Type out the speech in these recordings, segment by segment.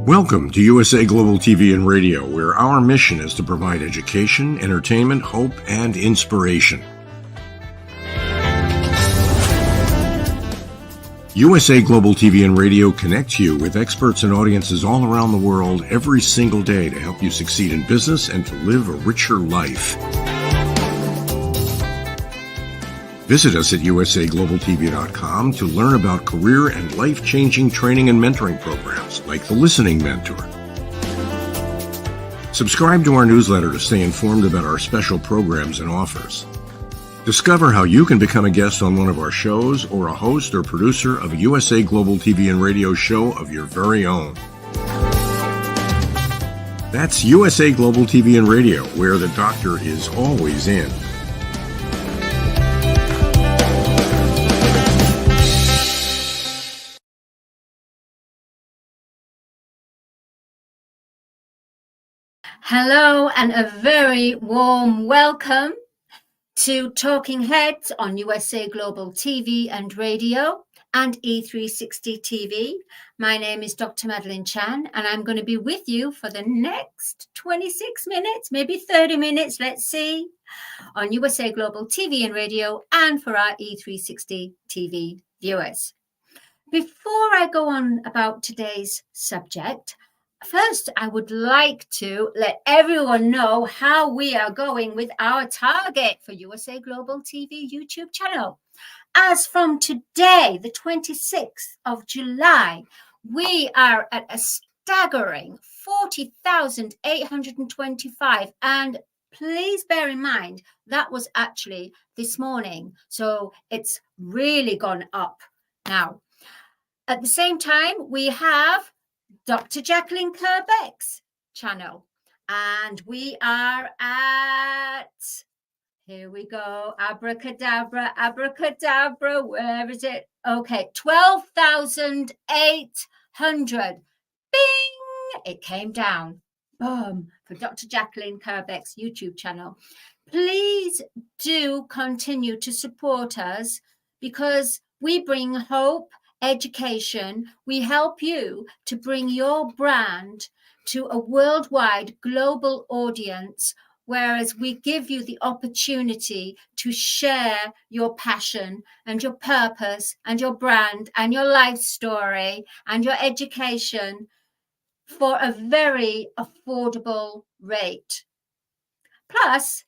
Welcome to USA Global TV and Radio, where our mission is to provide education, entertainment, hope, and inspiration. USA Global TV and Radio connects you with experts and audiences all around the world every single day to help you succeed in business and to live a richer life. Visit us at usaglobaltv.com to learn about career and life-changing training and mentoring programs like the Listening Mentor. Subscribe to our newsletter to stay informed about our special programs and offers. Discover how you can become a guest on one of our shows or a host or producer of a USA Global TV and Radio show of your very own. That's USA Global TV and Radio, where the doctor is always in. Hello and a very warm welcome to Talking Heads on USA Global TV and Radio and E360 TV. My name is Dr. Madalenechan and I'm going to be with you for the next 26 minutes, maybe 30 minutes, let's see, on USA Global TV and Radio and for our E360 TV viewers. Before I go on about today's subject, first, I would like to let everyone know how we are going with our target for USA Global TV YouTube channel. As from today, the 26th of July, we are at a staggering 40,825. And please bear in mind, that was actually this morning. So it's really gone up now. At the same time, we have Dr. Jacqueline Kerbeck's channel, and we are at, here we go, abracadabra, abracadabra, where is it? Okay, 12,800. Bing! It came down. Boom! For Dr. Jacqueline Kerbeck's YouTube channel. Please do continue to support us because we bring hope, education. We help you to bring your brand to a worldwide global audience, whereas we give you the opportunity to share your passion and your purpose and your brand and your life story and your education for a very affordable rate. Plus,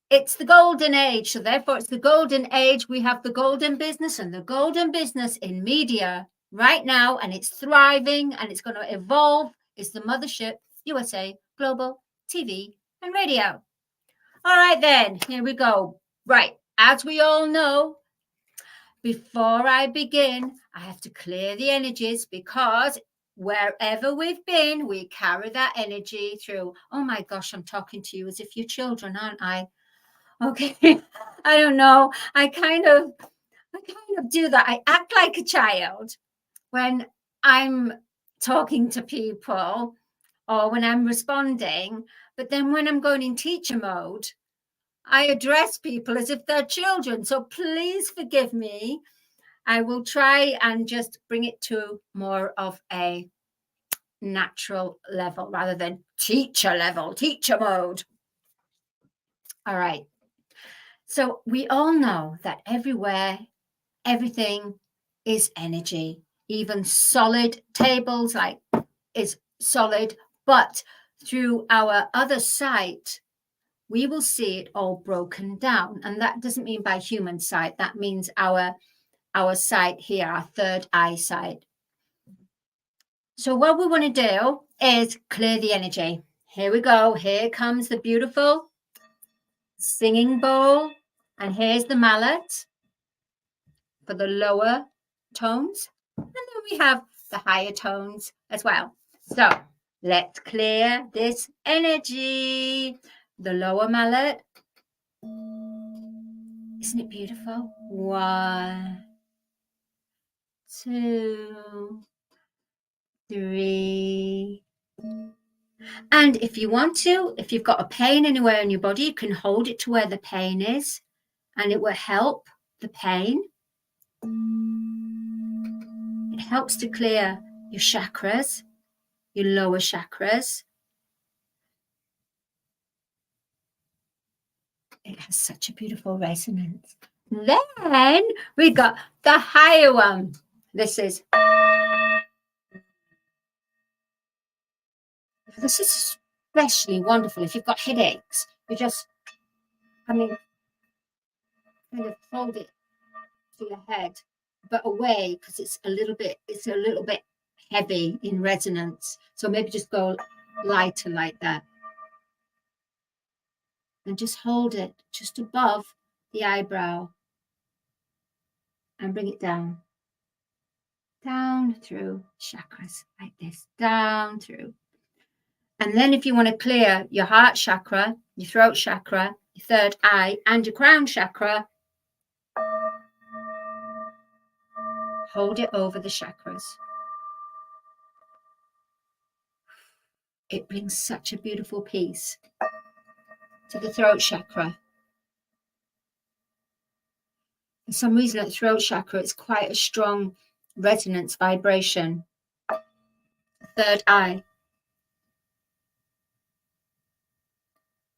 it's the golden age, so therefore it's the golden age. We have the golden business and the golden business in media right now, and it's thriving and it's going to evolve. It's the mothership, USA Global TV and Radio. All right, then, here we go. Right, as we all know, before I begin, I have to clear the energies because wherever we've been, we carry that energy through. Oh my gosh, I'm talking to you as if you're children, aren't I? Okay, I don't know. I kind of do that. I act like a child when I'm talking to people or when I'm responding. But then when I'm going in teacher mode, I address people as if they're children. So please forgive me. I will try and just bring it to more of a natural level rather than teacher level, teacher mode. All right. So we all know that everywhere, everything is energy. Even solid tables like is solid, but through our other sight, we will see it all broken down. And that doesn't mean by human sight. That means our sight here, our third eye sight. So what we want to do is clear the energy. Here we go. Here comes the beautiful singing bowl. And here's the mallet for the lower tones. And then we have the higher tones as well. So let's clear this energy. The lower mallet. Isn't it beautiful? 1, 2, 3. And if you want to, if you've got a pain anywhere in your body, you can hold it to where the pain is. And it will help the pain. It helps to clear your chakras. your lower chakras. It has such a beautiful resonance. Then we got the higher one. This is especially wonderful if you've got headaches. You just, kind of hold it to your head, but away, because it's a little bit heavy in resonance. So maybe just go lighter like that. And just hold it just above the eyebrow and bring it down. Down through chakras like this, down through. And then if you want to clear your heart chakra, your throat chakra, your third eye, and your crown chakra, hold it over the chakras. It brings such a beautiful peace to the throat chakra. For some reason at the throat chakra, it's quite a strong resonance vibration. Third eye.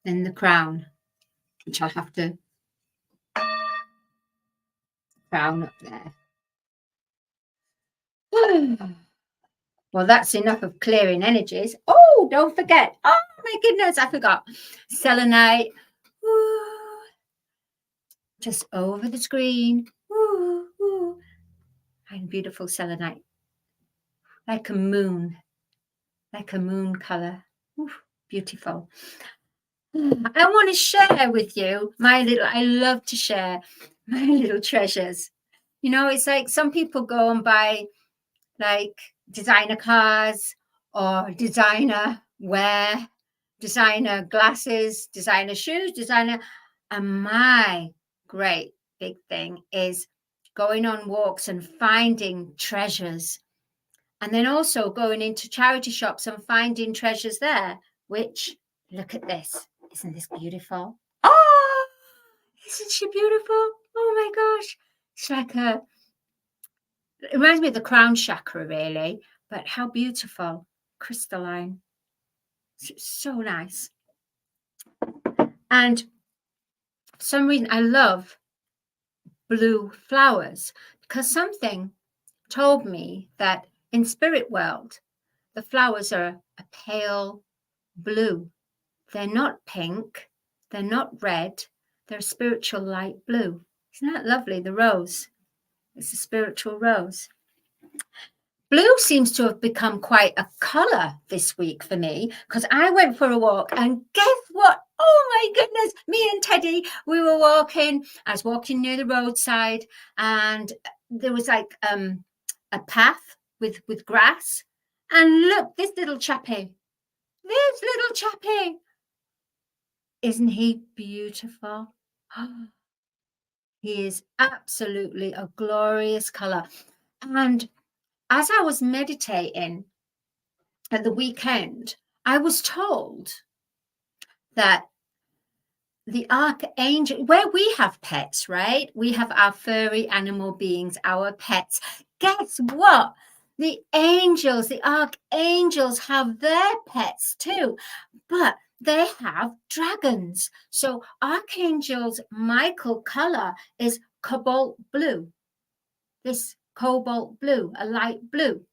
Then the crown, which I'll have to crown up there. Well, that's enough of clearing energies. Oh, don't forget. Oh, my goodness, I forgot. Selenite. Just over the screen. And beautiful selenite. Like a moon color. Beautiful. I want to share with you I love to share my little treasures. You know, it's like some people go and buy like designer cars or designer wear, designer glasses, designer shoes, and my great big thing is going on walks and finding treasures, and then also going into charity shops and finding treasures there, which, look at this. Isn't this beautiful? Oh, isn't she beautiful? Oh my gosh. It's like it reminds me of the crown chakra, really, but how beautiful. Crystalline. It's so nice. And for some reason, I love blue flowers because something told me that in spirit world, the flowers are a pale blue. They're not pink. They're not red. They're a spiritual light blue. Isn't that lovely? The rose. It's a spiritual rose. Blue seems to have become quite a colour this week for me because I went for a walk and guess what? Oh my goodness, me and Teddy, we were walking. I was walking near the roadside and there was like a path with grass. And look, this little chappie. Isn't he beautiful? He is absolutely a glorious colour. And as I was meditating at the weekend, I was told that the archangel, where we have pets, right? We have our furry animal beings, our pets. Guess what? The archangels have their pets too, but they have dragons. So Archangel's Michael color is cobalt blue. This cobalt blue, a light blue.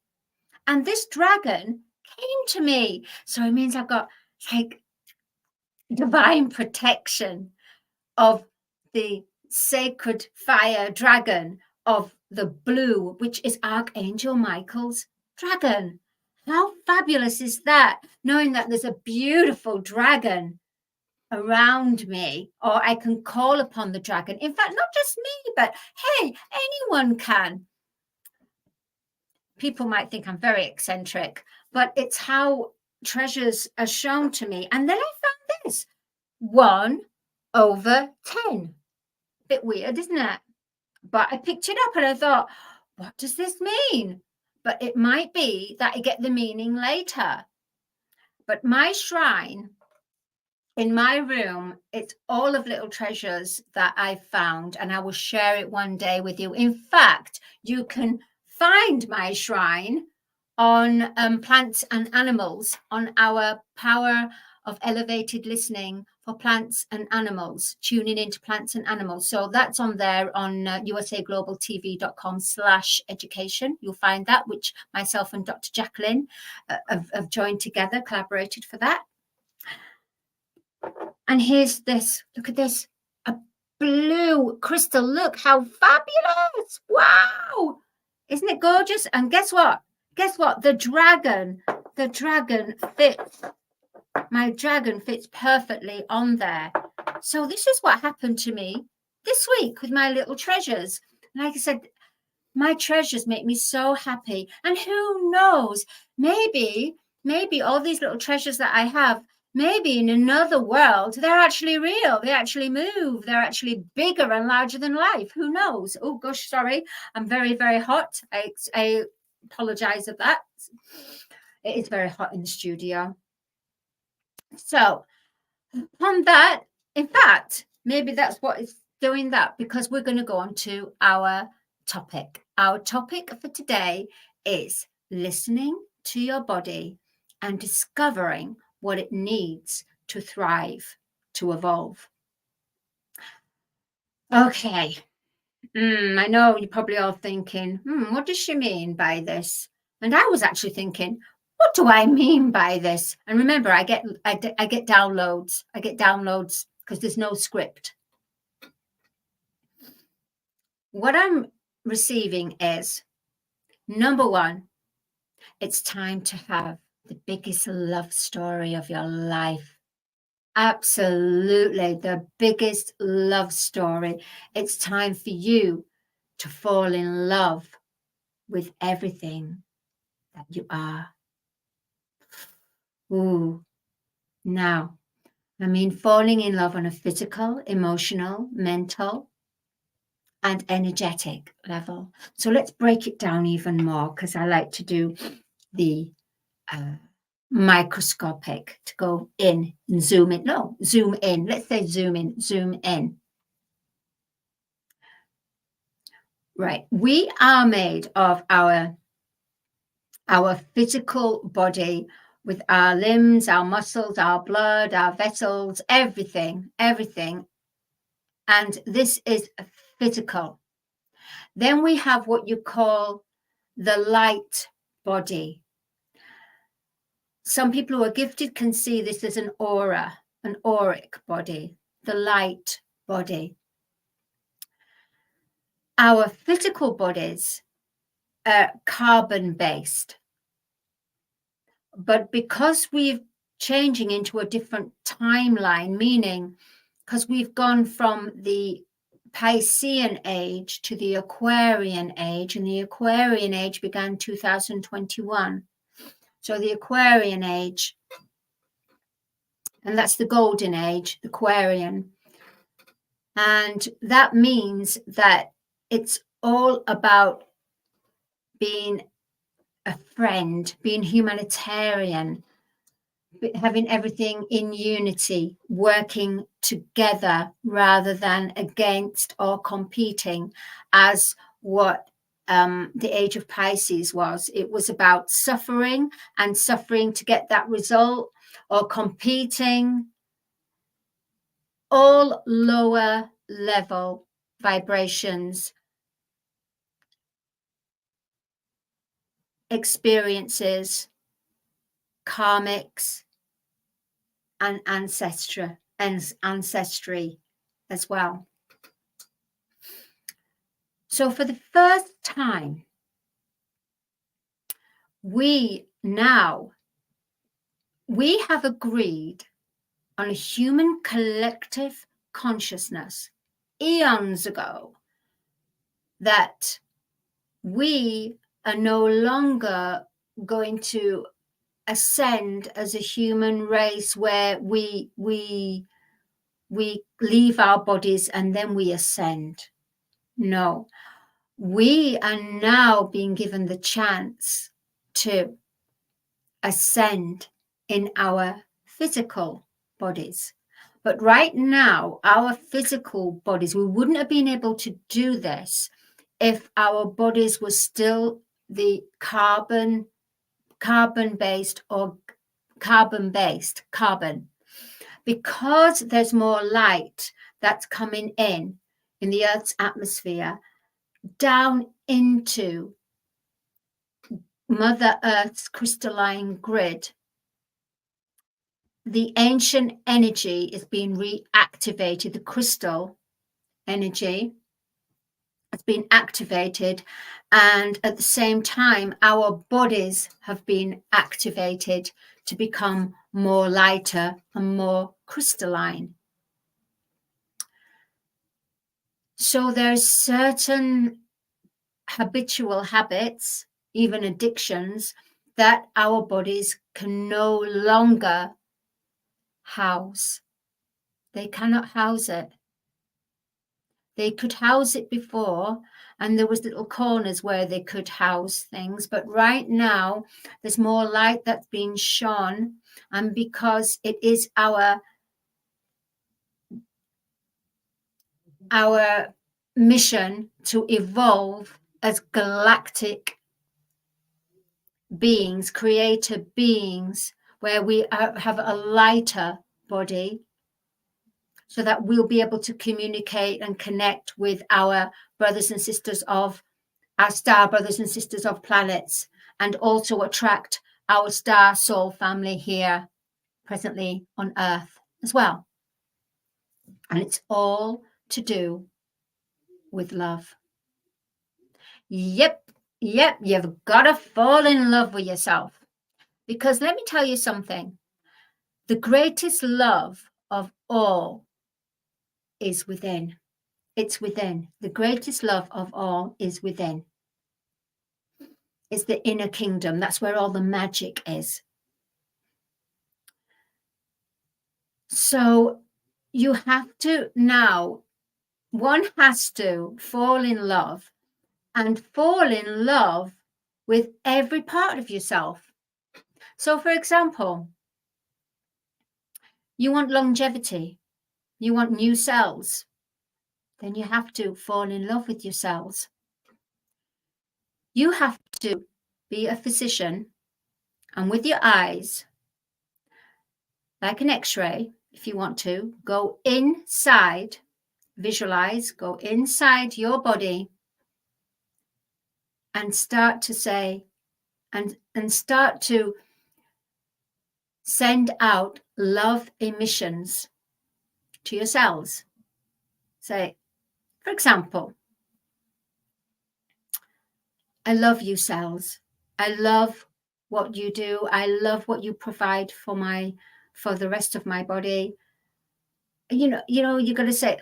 And this dragon came to me. So it means I've got like divine protection of the sacred fire dragon of the blue, which is Archangel Michael's dragon. How fabulous is that? Knowing that there's a beautiful dragon around me, or I can call upon the dragon. In fact, not just me, but hey, anyone can. People might think I'm very eccentric, but it's how treasures are shown to me. And then I found this 1/10. Bit weird, isn't it? But I picked it up and I thought, what does this mean? But it might be that I get the meaning later. But my shrine in my room, it's all of little treasures that I found, and I will share it one day with you. In fact, you can find my shrine on plants and animals, on our power of elevated listening for plants and animals, tuning into plants and animals. So that's on there on usaglobaltv.com/education. You'll find that, which myself and Dr. Jacqueline have joined together, collaborated for that. And here's this, look at this, a blue crystal. Look how fabulous. Wow. Isn't it gorgeous? And guess what? Guess what? The dragon fits. My dragon fits perfectly on there. So this is what happened to me this week with my little treasures. Like I said, my treasures make me so happy. And who knows, maybe all these little treasures that I have, maybe in another world, they're actually real. They actually move. They're actually bigger and larger than life. Who knows? Oh, gosh, sorry. I'm very, very hot. I apologize of that. It is very hot in the studio. So on that, in fact, maybe that's what is doing that, because we're going to go on to our topic. Our topic for today is listening to your body and discovering what it needs to thrive, to evolve. Okay. I know you're probably all thinking, what does she mean by this? And I was actually thinking, what do I mean by this? And remember, I get downloads. I get downloads because there's no script. What I'm receiving is, number one, it's time to have the biggest love story of your life. Absolutely, the biggest love story. It's time for you to fall in love with everything that you are. Ooh, now, I mean falling in love on a physical, emotional, mental, and energetic level. So let's break it down even more, because I like to do the microscopic, to go in and zoom in. No, zoom in. Let's say zoom in, zoom in. Right. We are made of our physical body, with our limbs, our muscles, our blood, our vessels, everything. And this is physical. Then we have what you call the light body. Some people who are gifted can see this as an aura, an auric body, the light body. Our physical bodies are carbon-based. But because we're changing into a different timeline, meaning because we've gone from the Piscean age to the Aquarian age, and the Aquarian age began 2021. So the Aquarian age, and that's the golden age, the Aquarian. And that means that it's all about being a friend, being humanitarian, having everything in unity, working together rather than against or competing, as what the age of Pisces was. It was about suffering and suffering to get that result, or competing. All lower level vibrations, experiences, karmics, and ancestry as well. So for the first time, we have agreed on a human collective consciousness eons ago that we are no longer going to ascend as a human race, where we leave our bodies and then we ascend. No, we are now being given the chance to ascend in our physical bodies. But right now, our physical bodies, we wouldn't have been able to do this if our bodies were still the carbon carbon-based or carbon-based, carbon, because there's more light that's coming in the Earth's atmosphere down into Mother Earth's crystalline grid. The ancient energy is being reactivated. The crystal energy has been activated, and at the same time our bodies have been activated to become more lighter and more crystalline. So there's certain habitual habits, even addictions, that our bodies can no longer house. They cannot house it. They could house it before, and there was little corners where they could house things, but right now there's more light that's being shone, and because it is our mission to evolve as galactic beings, creator beings, where we have a lighter body, so that we'll be able to communicate and connect with our brothers and sisters of our star brothers and sisters of planets, and also attract our star soul family here presently on Earth as well. And it's all to do with love. Yep, you've got to fall in love with yourself. Because let me tell you something. The greatest love of all is within. It's within. The greatest love of all is within. It's the inner kingdom. That's where all the magic is. So you have to now, one has to fall in love, and fall in love with every part of yourself. So for example, you want longevity, you want new cells, then you have to fall in love with your cells. You have to be a physician, and with your eyes, like an x-ray, if you want to, go inside, visualize, go inside your body and start to say, and start to send out love emissions to your cells. Say, for example, I love you, cells. I love what you do. I love what you provide for the rest of my body. You know, you're going to say,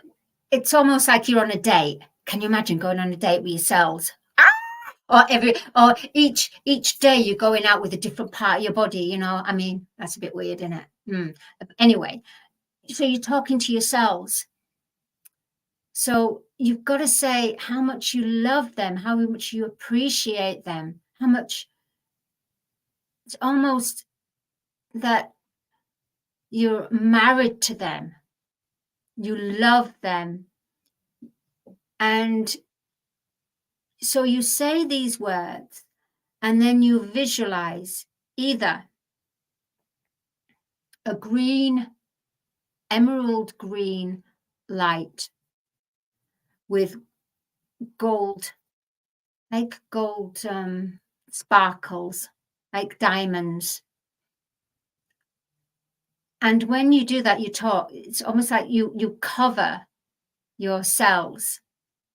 it's almost like you're on a date. Can you imagine going on a date with your cells? Or each day you're going out with a different part of your body, you know. I mean, that's a bit weird, isn't it? Anyway, so you're talking to yourselves. So you've got to say how much you love them, how much you appreciate them, how much it's almost that you're married to them, you love them. And so you say these words, and then you visualize either a green, emerald green light with gold, like gold sparkles, like diamonds. And when you do that, you talk, it's almost like you cover your cells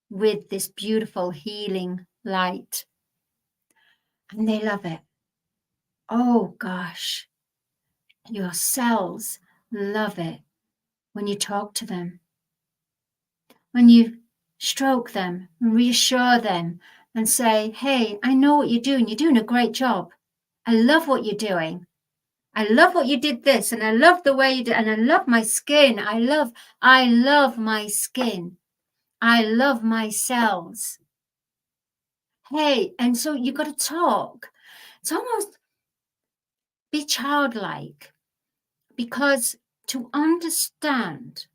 with this beautiful healing light. And they love it. Oh gosh, your cells love it when you talk to them, when you stroke them and reassure them and say, hey, I know what you're doing. You're doing a great job. I love what you're doing. I love what you did this, and I love the way you did, and I love my skin. I love my skin. I love my cells. Hey, and so you got to talk. It's almost be childlike, because to understand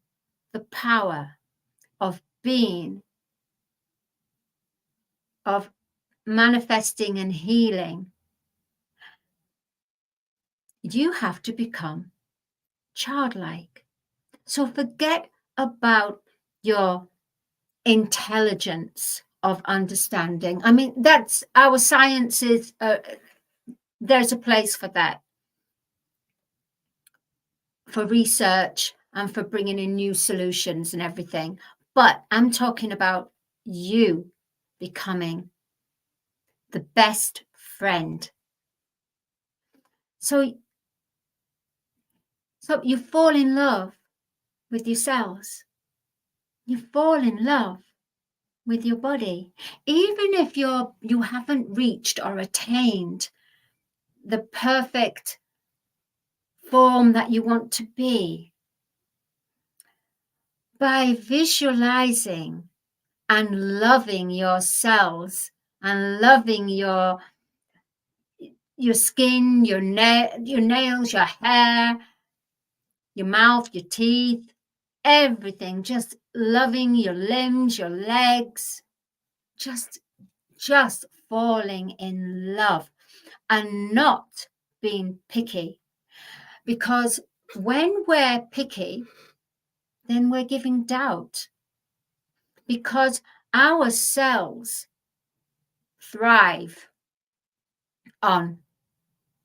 the power of being, of manifesting and healing, you have to become childlike. So forget about your intelligence of understanding. I mean, that's our sciences. There's a place for that, for research and for bringing in new solutions and everything. But I'm talking about you becoming the best friend. So you fall in love with your cells. You fall in love with your body. Even if you haven't reached or attained the perfect form that you want to be, by visualizing and loving your cells and loving your skin, your nails, your hair, your mouth, your teeth, everything, just loving your limbs, your legs, just falling in love and not being picky. Because when we're picky, then we're giving doubt. Because our cells thrive on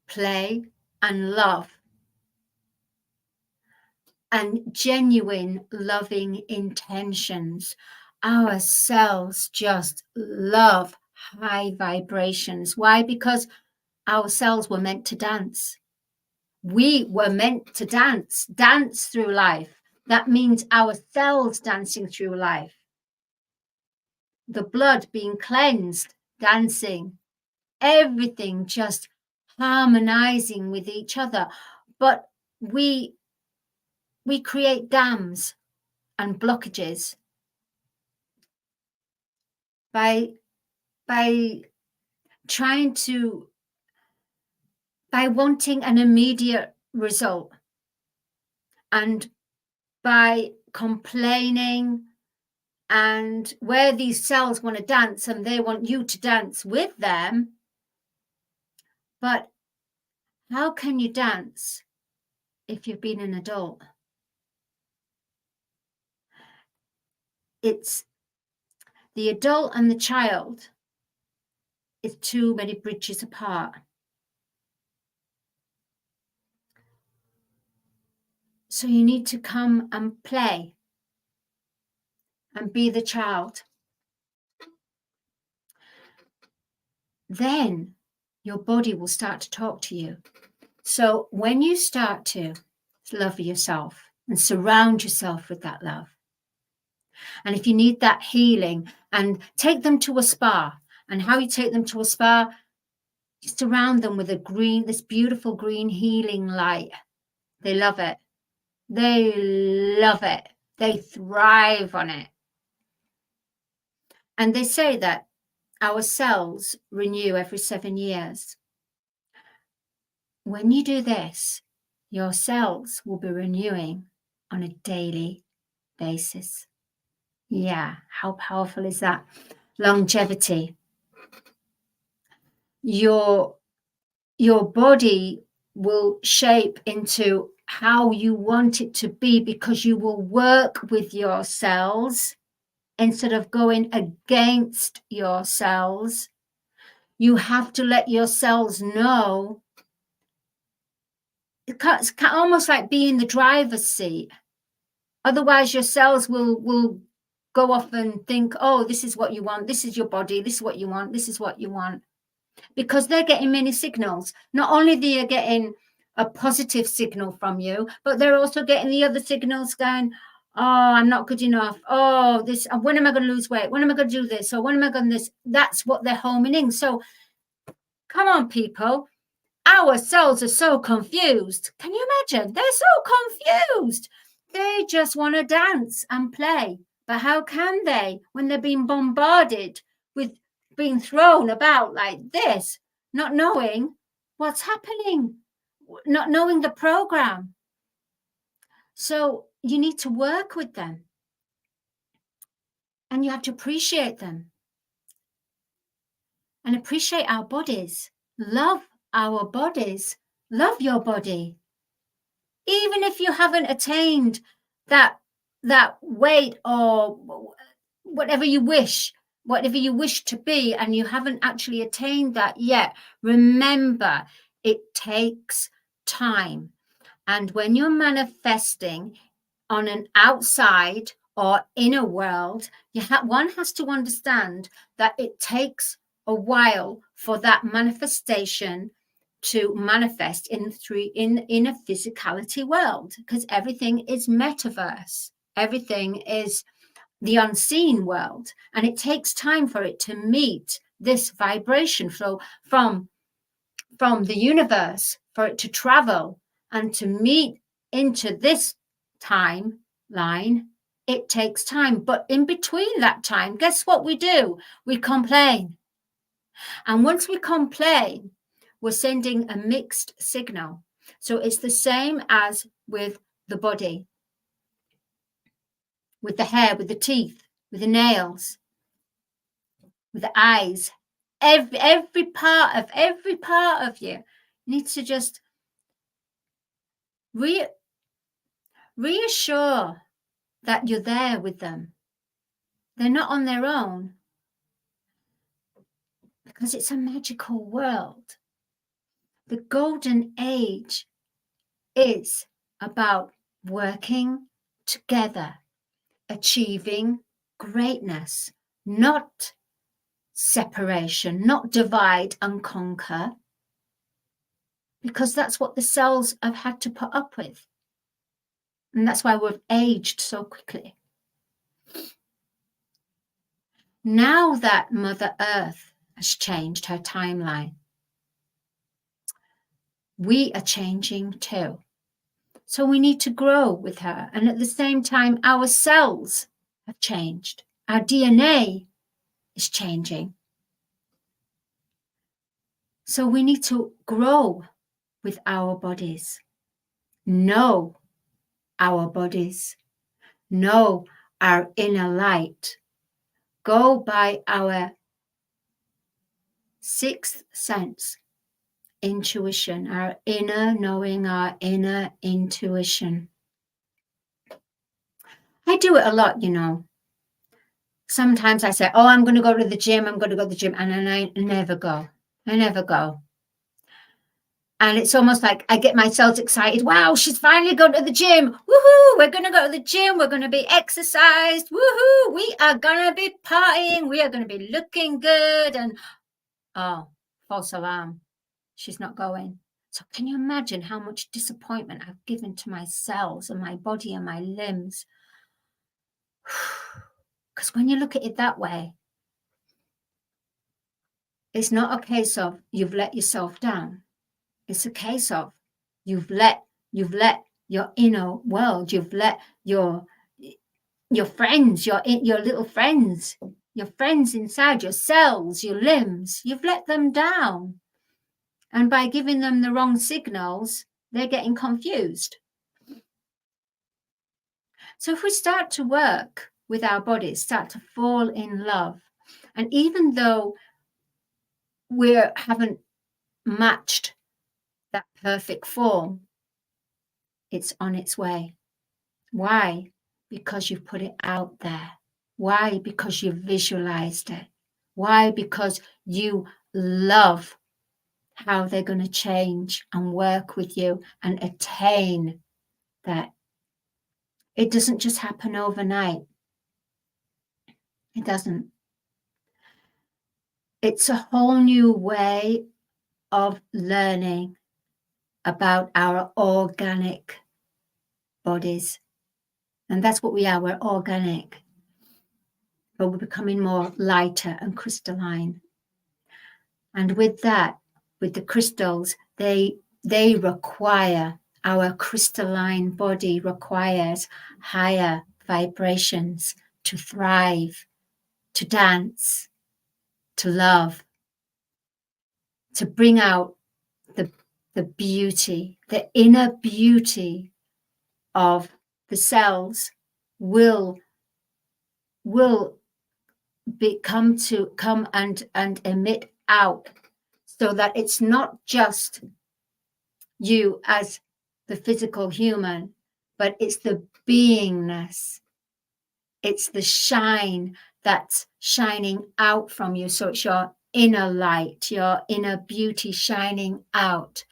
play and love and genuine loving intentions. Our cells just love high vibrations. Why? Because our cells were meant to dance. We were meant to dance through life. That means our cells dancing through life. The blood being cleansed, dancing, everything just harmonizing with each other. But we create dams and blockages by trying to, by wanting an immediate result, and by complaining, and where these cells want to dance and they want you to dance with them. But how can you dance if you've been an adult? It's the adult and the child is too many bridges apart. So you need to come and play and be the child. Then your body will start to talk to you. So when you start to love yourself and surround yourself with that love, and if you need that healing, and take them to a spa. And how you take them to a spa, you surround them with this beautiful green healing light. They love it. They love it. They thrive on it. And they say that our cells renew every 7 years. When you do this, your cells will be renewing on a daily basis. Yeah, how powerful is that? Longevity. Your body will shape into how you want it to be, because you will work with your cells instead of going against your cells. You have to let your cells know. It's almost like being in the driver's seat. Otherwise, your cells will go off and think, oh, this is what you want. This is your body. This is what you want. This is what you want. Because they're getting many signals. Not only they are getting a positive signal from you, but they're also getting the other signals going, oh, I'm not good enough. Oh, this, when am I going to lose weight? When am I going to do this? Or when am I going to this? That's what they're homing in. So come on, people. Our cells are so confused. Can you imagine? They're so confused. They just want to dance and play. But how can they when they're being bombarded with being thrown about like this, not knowing what's happening, not knowing the program? So you need to work with them. And you have to appreciate them. And appreciate our bodies. Love our bodies. Love your body. Even if you haven't attained that weight or whatever you wish to be, and you haven't actually attained that yet, remember, it takes time. And when you're manifesting on an outside or inner world, one has to understand that it takes a while for that manifestation to manifest in a physicality world, because everything is metaverse, everything is the unseen world, and it takes time for it to meet this vibration flow from the universe, for it to travel and to meet into this timeline. It takes time, but in between that time, guess what we do? We complain. And once we complain, we're sending a mixed signal. So it's the same as with the body, with the hair, with the teeth, with the nails, with the eyes. Every part of you needs to just reassure that you're there with them. They're not on their own, because it's a magical world. The golden age is about working together, achieving greatness, not separation, not divide and conquer, because that's what the cells have had to put up with. And that's why we've aged so quickly. Now that Mother Earth has changed her timeline, we are changing too. So we need to grow with her. And at the same time, our cells have changed. Our DNA is changing. So we need to grow with our bodies, know our bodies, know our inner light, go by our sixth sense, intuition, our inner knowing, our inner intuition. I do it a lot, you know. Sometimes I say, oh, I'm going to go to the gym, and then I never go. And it's almost like I get myself excited. Wow, she's finally gone to the gym. Woohoo, we're going to go to the gym. We're going to be exercised. Woohoo, we are going to be partying. We are going to be looking good. And oh, false alarm. She's not going. So can you imagine how much disappointment I've given to my cells and my body and my limbs? Because when you look at it that way, it's not a case of you've let yourself down. It's a case of you've let your inner world, you've let your friends, your little friends, your friends inside your cells, your limbs, you've let them down. And by giving them the wrong signals, they're getting confused. So if we start to work with our bodies, start to fall in love, and even though we haven't matched that perfect form, it's on its way. Why? Because you've put it out there. Why? Because you've visualized it. Why? Because you love how they're going to change and work with you and attain that. It doesn't just happen overnight. It doesn't. It's a whole new way of learning about our organic bodies. And that's what we are. We're organic. But we're becoming more lighter and crystalline. And with that, with the crystals, they require, our crystalline body requires higher vibrations to thrive, to dance, to love, to bring out the beauty, the inner beauty of the cells will come and emit out, so that it's not just you as the physical human, but it's the beingness. It's the shine that's shining out from you. So it's your inner light, your inner beauty shining out.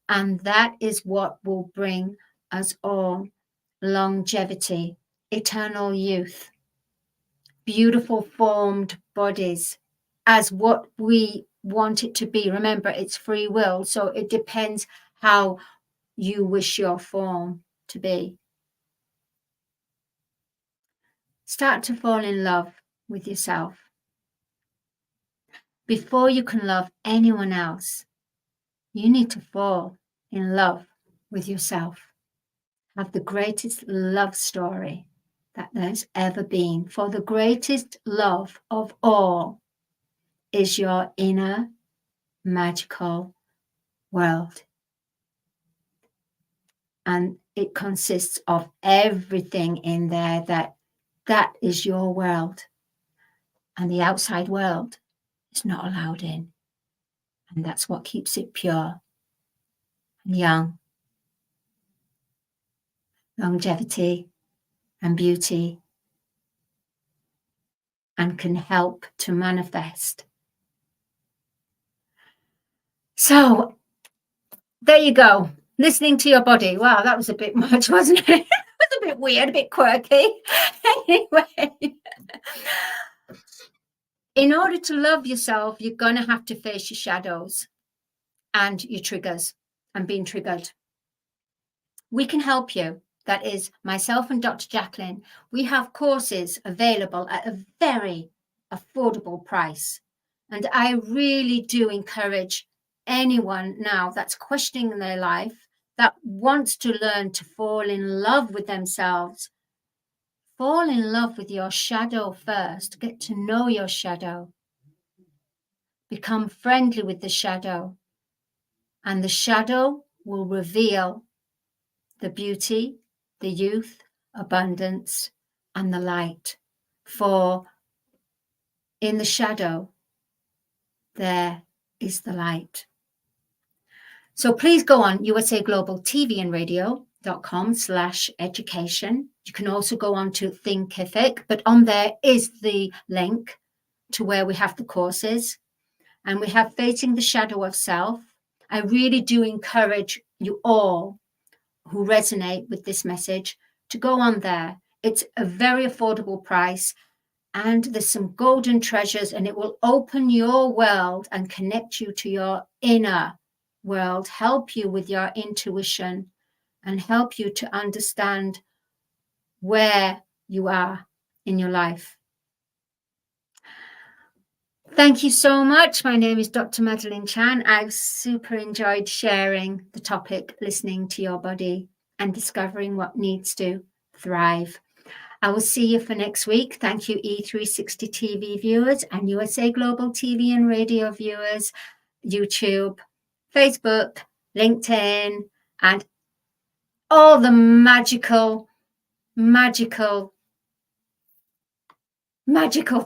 And that is what will bring us all longevity, eternal youth, beautiful formed bodies as what we want it to be. Remember, it's free will. So it depends how you wish your form to be. Start to fall in love with yourself. Before you can love anyone else, you need to fall in love with yourself. Have the greatest love story that there's ever been. For the greatest love of all is your inner magical world. And it consists of everything in there that is your world. And the outside world is not allowed in. And that's what keeps it pure and young. Longevity and beauty, and can help to manifest. So there you go. Listening to your body. Wow, that was a bit much, wasn't it? It was a bit weird, a bit quirky. Anyway, in order to love yourself, you're going to have to face your shadows and your triggers and being triggered. We can help you. That is myself and Dr. Jacqueline. We have courses available at a very affordable price. And I really do encourage anyone now that's questioning their life, that wants to learn to fall in love with themselves. Fall in love with your shadow first. Get to know your shadow. Become friendly with the shadow. And the shadow will reveal the beauty, the youth, abundance, and the light. For in the shadow, there is the light. So please go on usaglobaltv&radio.com/education. You can also go on to Thinkific, but on there is the link to where we have the courses. And we have Facing the Shadow of Self. I really do encourage you all who resonate with this message to go on there. It's a very affordable price and there's some golden treasures, and it will open your world and connect you to your inner world, help you with your intuition and help you to understand where you are in your life. Thank you so much. My name is Dr. Chan. I've super enjoyed sharing the topic, listening to your body and discovering what needs to thrive. I will see you for next week. Thank you, E360 TV viewers and USA Global TV and radio viewers, YouTube, Facebook, LinkedIn, and all the magical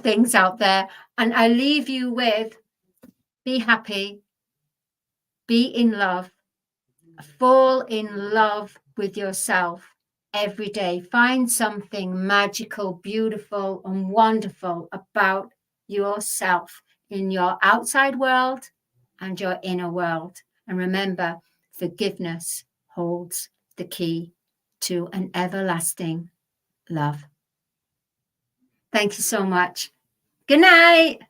things out there. And I leave you with, be happy, be in love, fall in love with yourself every day. Find something magical, beautiful, and wonderful about yourself in your outside world and your inner world. And remember, forgiveness holds the key to an everlasting love. Thank you so much. Good night.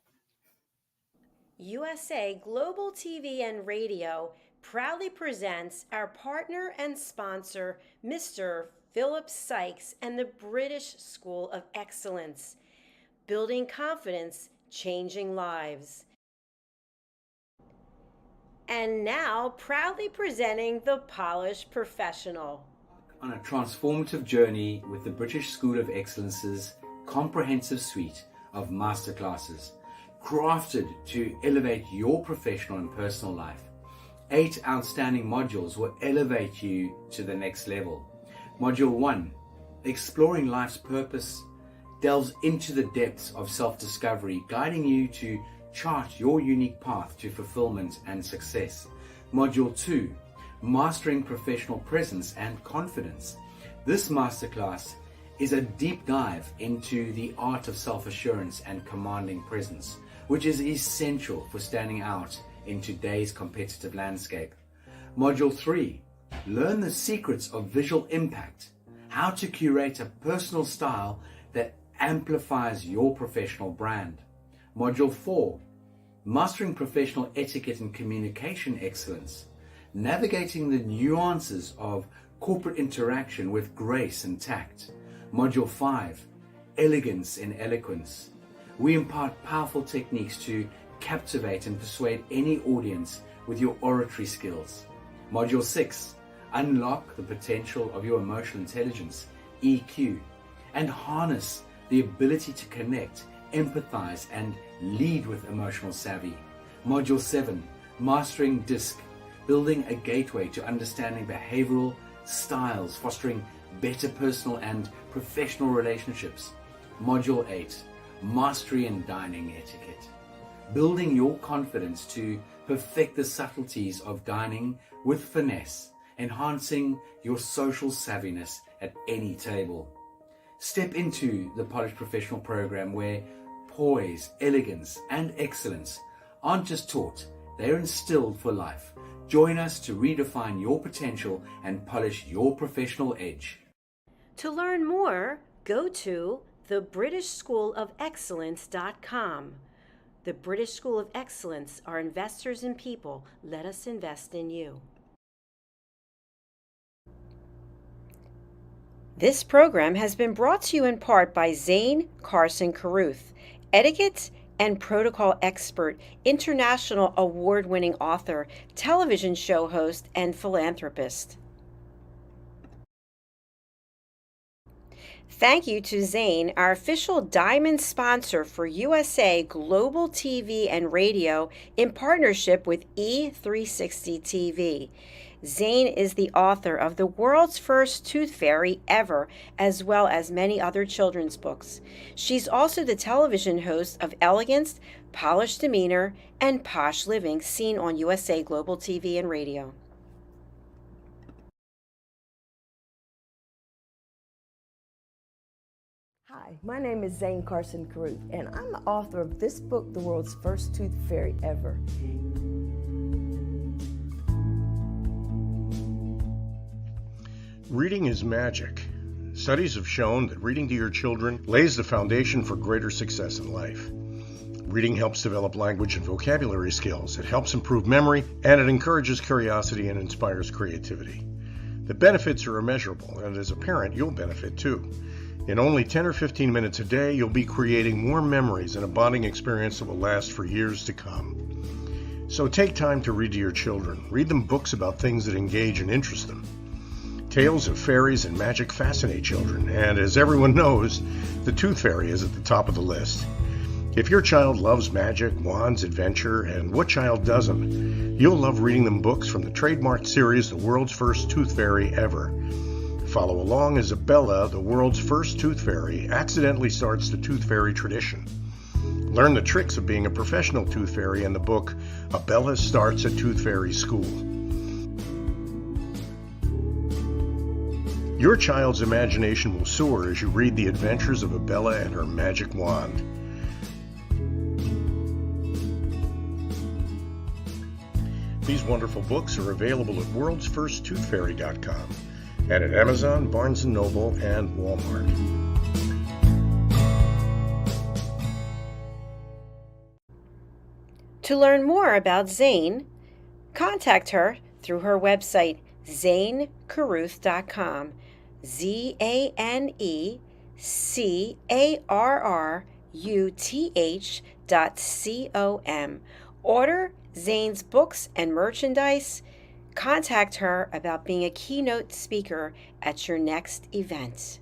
USA Global TV and Radio proudly presents our partner and sponsor, Mr. Philip Sykes and the British School of Excellence, building confidence, changing lives. And now, proudly presenting the Polished Professional. On a transformative journey with the British School of Excellence's comprehensive suite of masterclasses, crafted to elevate your professional and personal life. 8 outstanding modules will elevate you to the next level. Module 1, Exploring Life's Purpose, delves into the depths of self-discovery, guiding you to chart your unique path to fulfillment and success. Module 2, Mastering Professional Presence and Confidence. This masterclass is a deep dive into the art of self-assurance and commanding presence, which is essential for standing out in today's competitive landscape. Module 3, learn the secrets of visual impact, how to curate a personal style that amplifies your professional brand. Module 4, mastering professional etiquette and communication excellence, navigating the nuances of corporate interaction with grace and tact. Module 5, elegance in eloquence. We impart powerful techniques to captivate and persuade any audience with your oratory skills. Module 6, unlock the potential of your emotional intelligence, EQ, and harness the ability to connect, empathize, and lead with emotional savvy. Module 7, mastering DISC, building a gateway to understanding behavioral styles, fostering better personal and professional relationships. Module 8, mastery in dining etiquette, building your confidence to perfect the subtleties of dining with finesse, enhancing your social savviness at any table. Step into the Polished Professional program where poise, elegance, and excellence aren't just taught, they're instilled for life. Join us to redefine your potential and polish your professional edge. To learn more, go to thebritishschoolofexcellence.com. The British School of Excellence are investors in people. Let us invest in you. This program has been brought to you in part by Zane Carson Carruth, etiquette and protocol expert, international award-winning author, television show host, and philanthropist. Thank you to Zane, our official diamond sponsor for USA Global TV and Radio in partnership with E360 TV. Zane is the author of The World's First Tooth Fairy Ever, as well as many other children's books. She's also the television host of Elegance, Polished Demeanor, and Posh Living, seen on USA Global TV and Radio. Hi, my name is Zane Carson Carruth, and I'm the author of this book, The World's First Tooth Fairy Ever. Reading is magic. Studies have shown that reading to your children lays the foundation for greater success in life. Reading helps develop language and vocabulary skills. It helps improve memory, and it encourages curiosity and inspires creativity. The benefits are immeasurable, and as a parent, you'll benefit too. In only 10 or 15 minutes a day, you'll be creating more memories and a bonding experience that will last for years to come. So take time to read to your children. Read them books about things that engage and interest them. Tales of fairies and magic fascinate children, and as everyone knows, the Tooth Fairy is at the top of the list. If your child loves magic, wands, adventure, and what child doesn't, you'll love reading them books from the trademarked series The World's First Tooth Fairy Ever. Follow along as Abella, the world's first tooth fairy, accidentally starts the tooth fairy tradition. Learn the tricks of being a professional tooth fairy in the book Abella Starts a Tooth Fairy School. Your child's imagination will soar as you read the adventures of Abella and her magic wand. These wonderful books are available at worldsfirsttoothfairy.com and at Amazon, Barnes & Noble, and Walmart. To learn more about Zane, contact her through her website, zanecarruth.com, ZANECARRUTH.com. Order Zane's books and merchandise. Contact her about being a keynote speaker at your next event.